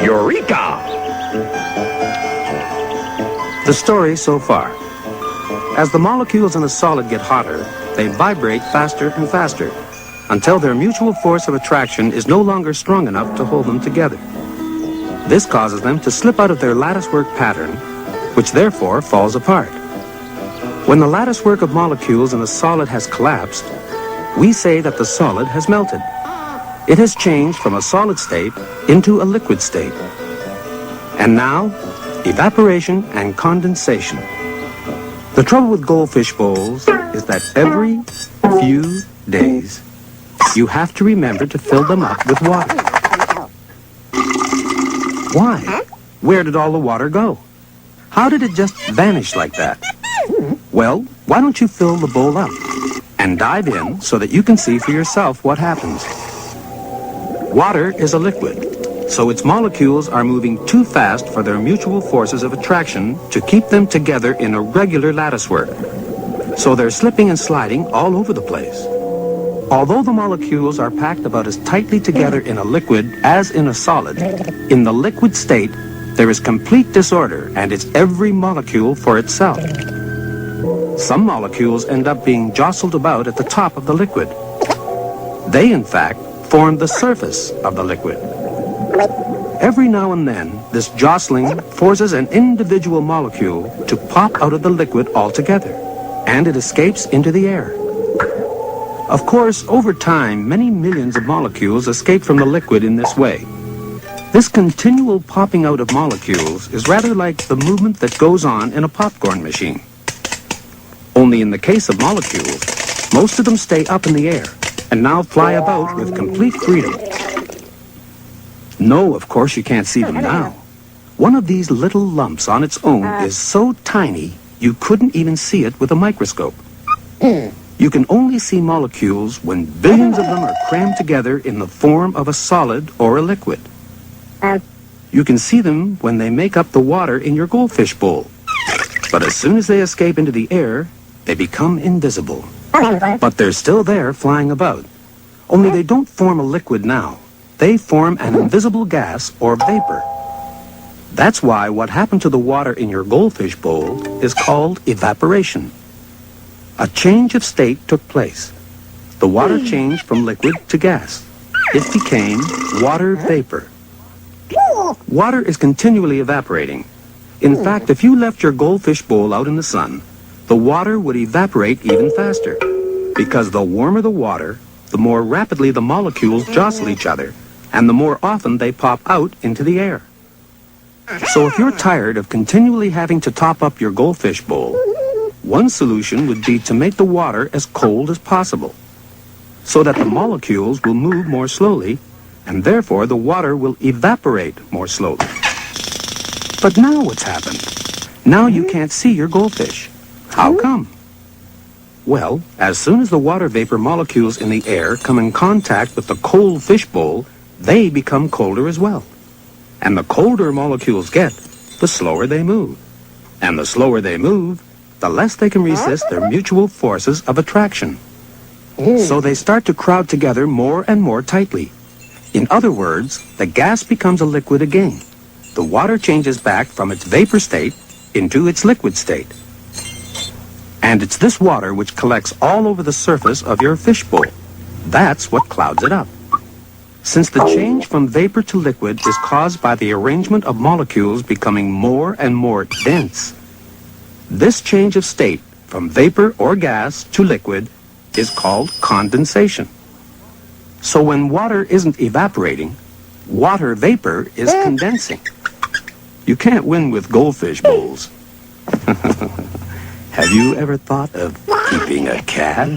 Eureka! The story so far. As the molecules in a solid get hotter, they vibrate faster and faster until their mutual force of attraction is no longer strong enough to hold them together. This causes them to slip out of their latticework pattern, which therefore falls apart. When the latticework of molecules in a solid has collapsed, we say that the solid has melted. It has changed from a solid state into a liquid state. And now, evaporation and condensation. The trouble with goldfish bowls is that every few days, you have to remember to fill them up with water. Why? Where did all the water go? How did it just vanish like that? Well, why don't you fill the bowl up and dive in so that you can see for yourself what happens. Water is a liquid, so its molecules are moving too fast for their mutual forces of attraction to keep them together in a regular latticework. So they're slipping and sliding all over the place. Although the molecules are packed about as tightly together in a liquid as in a solid, in the liquid state, there is complete disorder and it's every molecule for itself. Some molecules end up being jostled about at the top of the liquid. They, in fact, form the surface of the liquid. Every now and then, this jostling forces an individual molecule to pop out of the liquid altogether, and it escapes into the air. Of course, over time, many millions of molecules escape from the liquid in this way. This continual popping out of molecules is rather like the movement that goes on in a popcorn machine. Only in the case of molecules, most of them stay up in the air and now fly about with complete freedom. No, of course you can't see them now. One of these little lumps on its own is so tiny you couldn't even see it with a microscope. You can only see molecules when billions of them are crammed together in the form of a solid or a liquid. You can see them when they make up the water in your goldfish bowl. But as soon as they escape into the air, they become invisible. But they're still there flying about. Only they don't form a liquid now. They form an invisible gas or vapor. That's why what happened to the water in your goldfish bowl is called evaporation. A change of state took place. The water changed from liquid to gas. It became water vapor. Water is continually evaporating. In fact, if you left your goldfish bowl out in the sun, the water would evaporate even faster. Because the warmer the water, the more rapidly the molecules jostle each other, and the more often they pop out into the air. So if you're tired of continually having to top up your goldfish bowl, one solution would be to make the water as cold as possible, so that the molecules will move more slowly, and therefore the water will evaporate more slowly. But now what's happened? Now you can't see your goldfish. How come? Well, as soon as the water vapor molecules in the air come in contact with the cold fish bowl, they become colder as well. And the colder molecules get, the slower they move. And the slower they move, the less they can resist their mutual forces of attraction. So they start to crowd together more and more tightly. In other words, the gas becomes a liquid again. The water changes back from its vapor state into its liquid state. And it's this water which collects all over the surface of your fish bowl. That's what clouds it up. Since the change from vapor to liquid is caused by the arrangement of molecules becoming more and more dense, this change of state from vapor or gas to liquid is called condensation. So when water isn't evaporating, water vapor is condensing. You can't win with goldfish bowls. Have you ever thought of keeping a cat?